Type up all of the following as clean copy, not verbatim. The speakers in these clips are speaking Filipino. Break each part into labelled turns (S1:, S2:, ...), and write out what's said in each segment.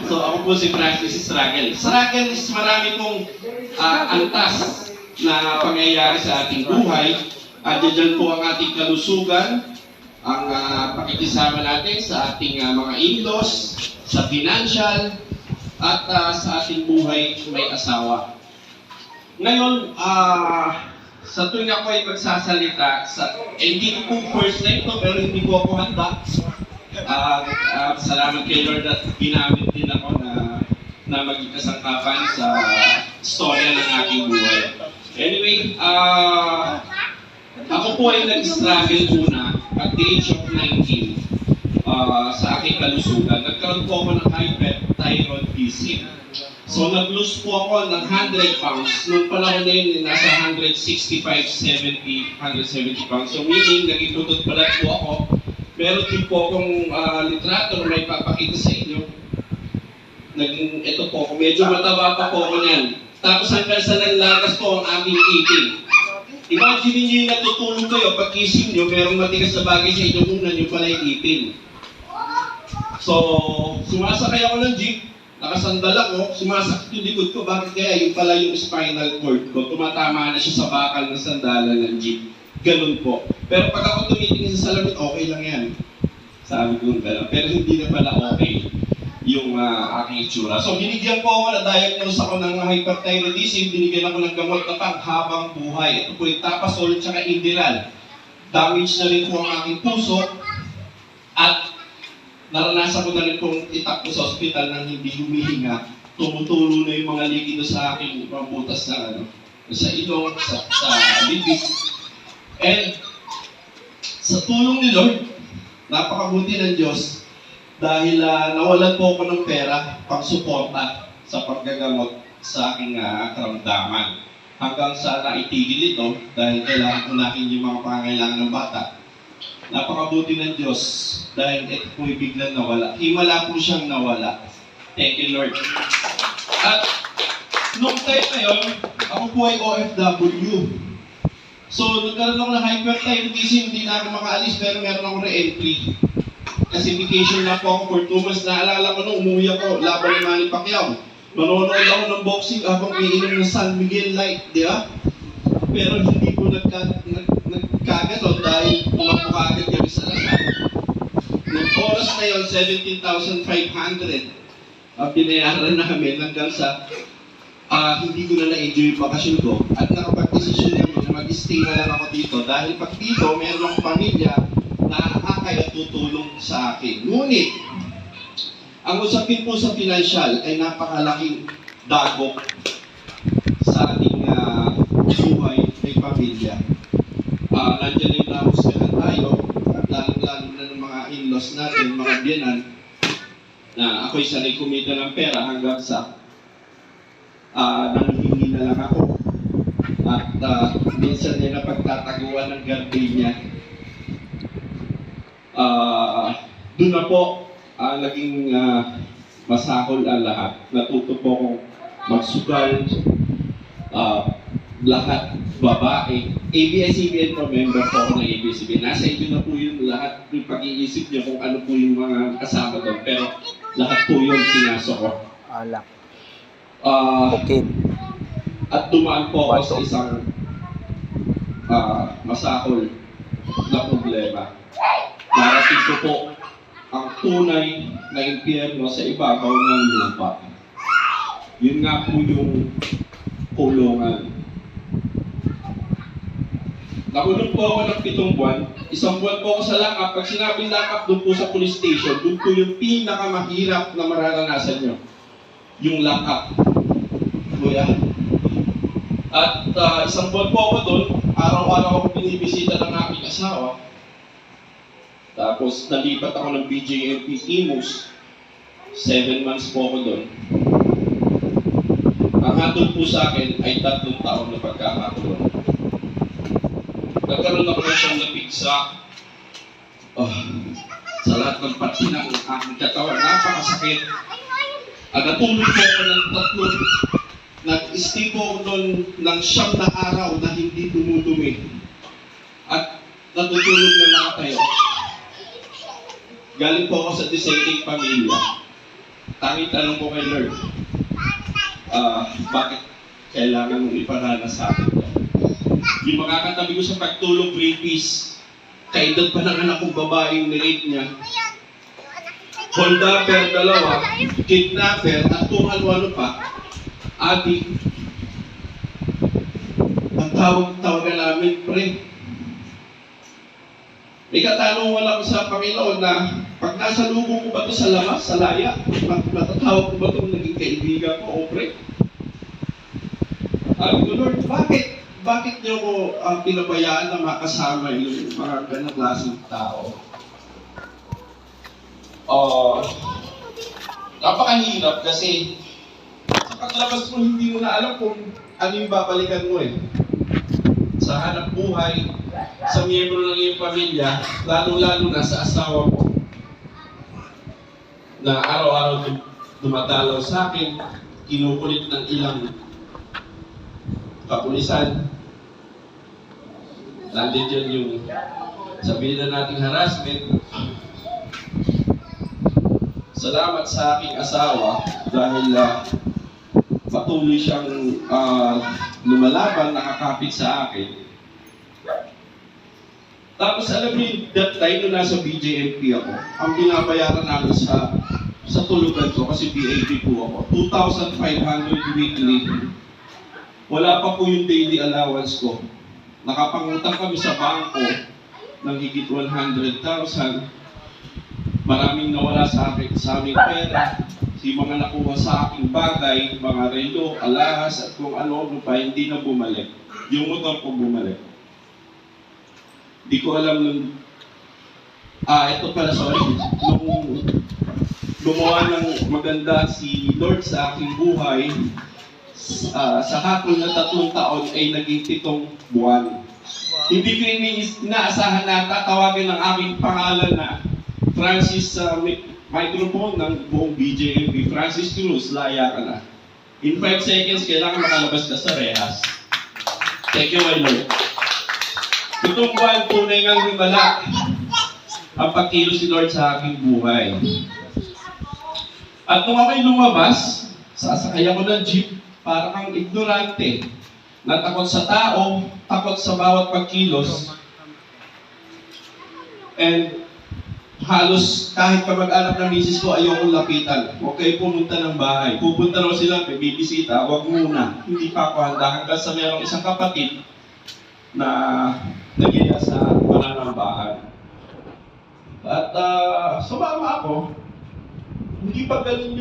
S1: So ako po si Francis Struggle. Struggle is marami pong antas na pangyayari sa ating buhay. Diyan po ang ating kalusugan, ang pakikisama natin sa ating mga in-laws, sa financial, at sa ating buhay may asawa. Ngayon, sa tuwing ako ay magsasalita, hindi po first time to, pero hindi po ako handa. Salamat kay Lord at ginamit din ako na maging kasangkapan sa storya ng aking buhay. Anyway, ako po ay nag-struggle una at the age of 19 sa aking kalusugan. Nagkaroon po ako ng hyperthyroidism. So nag-lose po ako ng 100 pounds. Noong panahon na yun, nasa 165, 70, 170 pounds. So meaning, naging tutod pala po ako. Meron din po akong litrato na may papakita sa inyo. Ito po, medyo mataba pa po ako niyan. Tapos hanggang sa naglagas po ang aking eating. Imagine niyo yung natutulog kayo, pagkising niyo, merong matigas na bagay sa inyo, una niyo pala yung eating. So, sumasakay ako ng jeep, nakasandal ako, sumasakit yung likod ko, bakit kaya? Yung pala yung spinal cord ko, tumatama na siya sa bakal ng sandalan ng jeep. Ganun po. Pero pag ako tumitingin sa salamin, okay lang yan. Sabi ko gano'n. Pero hindi na pala okay yung aking itsura. So, binigyan po ako na-diagnose ako ng hyperthyroidism, binigyan ako ng gamot na panghabang buhay. Ito po yung Tapasol at Inderal. Damage na rin po ang aking puso at naranasan ko na rin pong itakbo sa ospital nang hindi humihinga. Tumutulo na yung mga likido sa aking butas na sa ilong, sa bibig. And sa tulong ni Lord, napakabuti ng Diyos dahil nawalan po ako ng pera pang-suporta sa paggagamot sa aking karamdaman. Hanggang sa naitigil ito dahil kailangan unahin yung mga pangangailangan ng bata. Napakabuti ng Diyos dahil ito po'y biglang nawala. Himala po siyang nawala. Thank you, Lord. At noong time na yun, ako po ay OFW. So, nagkaroon ako ng hyperthyroidism, hindi na ako makaalis, pero meron akong re-entry. Kasi vacation na po ako for 2 months. Naalala ko nung umuwi ako, laban ni Manny Pacquiao. Manonood ako ng boxing habang umiinom ng San Miguel Light, di ba? Pero hindi po nagkaganon dahil pumakbo agad kami sa lasal. Noong oras na yun, 17,500 binayaran namin hanggang sa hindi ko na na-enjoy yung bakasyon ko at nakapag-desisyon kami na mag-stay na lang ako dito dahil pag dito, meron akong pamilya na kaya tutulong sa akin. Ngunit, ang usapin po sa financial ay napakalaking dagok sa ating buhay may pamilya. Nandiyan yung nahusgahan tayo at lalong-lalo na ng mga in-laws natin, mga biyanan, na ako'y sanay kumita ng pera hanggang sa nanghihingi na lang ako. At minsan niya napagtataguan ng gardenia. Doon na po naging masahol ang lahat. Natuto po akong magsugal, lahat babae. ABS-CBN po, member po ako ng ABS-CBN. Nasa inyo na po yun lahat yung pag-iisip niyo kung ano po yung mga kasama doon. Pero lahat po yun sinasok ko.
S2: Alak.
S1: Okay. At dumaan po ako sa isang masahol na problema. Narating ko po ang tunay na impyerno sa ibabaw ng lupa. Yun nga po yung kulungan. Nakulong po ako ng 7 buwan. 1 buwan po ako sa lock-up. Pag sinabing lock-up, doon po sa police station, doon po yung pinakamahirap na mararanasan nyo. Yung lock-up. Kuya. At 1 buwan po ako doon. Araw-araw ako binibisita ng aking asawa. Tapos nalipat ako ng BJMP Imus. 7 months po ako doon. Ang hatol po sa akin ay 3 taon na pagkakatulong. Nagkaroon ako ng siyang napigsa. Sa lahat ng pati ng aking katawan, napakasakit. At natulog po ako ng 3. Nag-stay po ako doon ng 9 na araw na hindi dumudumi. At natutulog na nakatayo. Galing po ako sa dissenting pamilya. Tanging tanong ko kay Lord, bakit kailangan mong iparanas sa akin to? Yung makakatabi ko sa pagtulog, rapist, kaedad pa ng anak kong babaeng nirate niya, holdapper, dalawa, kidnapper, at kung ano-ano pa, adik. Ang tawag namin, pre. May katanungan ako sa Panginoon na pag nasa lubong ko ba ito sa labas, sa laya, matatawag ko ba itong naging kaibigan ko o pre? Sabi ko, Lord, bakit niyo ko pinabayaan na makasama yung mga ganang klaseng tao? Napakahirap kasi sa paglabas mo, hindi mo na alam kung ano yung babalikan mo eh. Sa hanap buhay, sa miyembro ng iyong pamilya, lalo-lalo na sa asawa mo, na araw-araw dumadalaw sa akin, kinukulit ng ilang kapulisan. Nandito yun yung sabihin na nating harassment. Salamat sa aking asawa dahil patuloy siyang lumalaban, nakakapit sa akin. Tapos alam niyo, that time nung nasa BJMP ako, ang binabayaran namin sa tulugan ko, kasi BAP po ako, 2,500 weekly. Wala pa po yung daily allowance ko. Nakapangutang kami sa bangko ng higit 100,000. Maraming nawala sa aming pera. Si mga nakuha sa aking bagay, mga relo, alahas, at kung ano pa, hindi na bumalik. Yung motor ko bumalik. Di ko alam nung... ito pala, sorry. Nung gumawa ng maganda si Lord sa aking buhay, sa hatol na 3 taon ay naging 7 buwan. Hindi ko inaasahan na tatawagin ng aking pangalan na Francis microphone ng buong BJMP. Francis Cruz, laya ka na. In 5 seconds, kailangan makalabas ka sa rehas. Thank you, my Lord. Itong buwan, tunay ngang himala ang pagkilo si Lord sa aking buhay. At nung ako'y lumabas, sasakay ako ng jeep, para kang ignorante, na takot sa tao, takot sa bawat pagkilos, and halos kahit kamag-anak ng misis ko, ayokong lapitan. Huwag kayo pumunta ng bahay. Pupunta raw sila, may bibisita, huwag muna. Hindi pa ako handa hanggang sa merong isang kapatid na nagyaya sa pananambahan. At sumama ako. Hindi pa ganun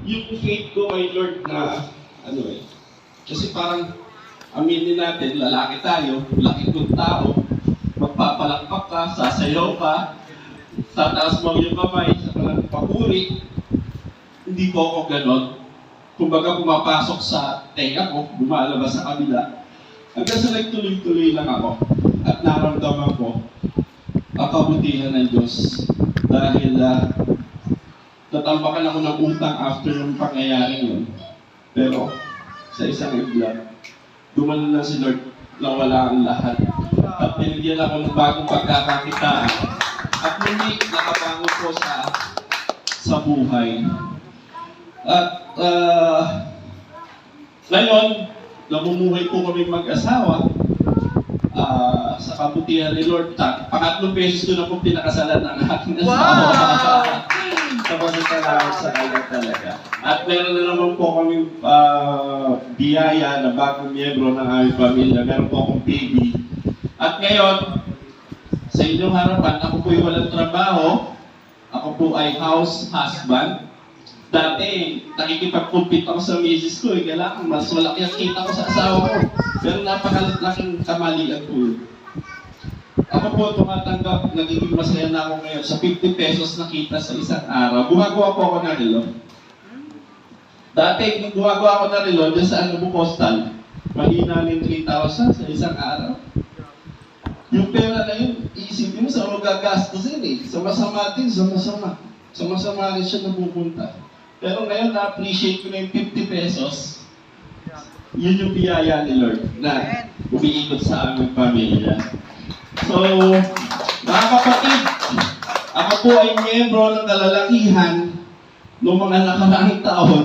S1: yung faith ko kay Lord na kasi parang aminin natin, lalaki tayo, laki kong tao, magpapalakpak ka, sasayaw ka, tataas mo yung kamay sa parang papuri. Hindi po ako ganon. Kumbaga pumapasok sa tenga ko, lumalabas sa kabila. Hanggang sa nagtuloy-tuloy lang ako at naramdaman ko ang kabutihan ng Diyos. Dahil natambakan ako ng utang after yung pangyayaring yun. Pero sa isang iglap, dumalo na si Lord na wala ang lahat. At binigyan ako ng bagong pagkakakitaan. At muli nakabangon po sa buhay. At ngayon, namumuhay po kami mag-asawa sa kabutihan ni Lord. Pangatlong beses ko na po pinakasalan ng aking asawa.
S2: Wow!
S1: Tapos salamat sa kanya talaga. At meron na naman po kami biyaya na bagong miyembro ng aming pamilya. Meron po akong baby. At ngayon, sa inyong harapan, ako po ay walang trabaho. Ako po ay house husband. Dati, nakikipag-compete ako sa misis ko. Kailangan mas malaki ang kita ko sa asawa ko. Pero napakalaking kamalian po yun. Ako po tumatanggap, nagiging masaya na ako ngayon sa 50 pesos na kita sa isang araw. Gumagawa po ako ng relo. Dati, nung gumagawa ako ng relo, dyan sa postal, mahina ng 3,000 sa isang araw. Yung pera na yun, iisipin mo sa magagastusin eh. Sa masama din, sa masama. Sa masama rin siya napupunta. Pero ngayon, na-appreciate ko na yung 50 pesos. Yun yung biyaya ni Lord na umiikot sa aming pamilya. So, mga kapatid, ako po ay miyembro ng kalalakihan noong mga nakaraang taon,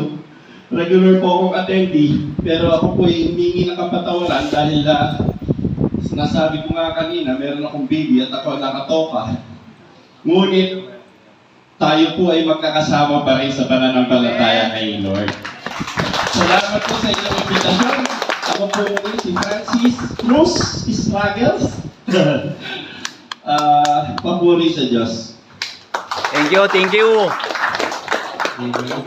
S1: regular po akong attendee, pero ako po ay humingi ng kapatawaran dahil sinasabi ko nga kanina, meron akong baby at ako nakatoka. Ngunit, tayo po ay magkakasama pa rin sa pananampalataya kay Lord. Salamat po sa inyong imbitasyon. Ako po ulit si Francis Cruz Struggles. Papuri sa Diyos.
S2: Thank you, thank you.
S3: Hindi ko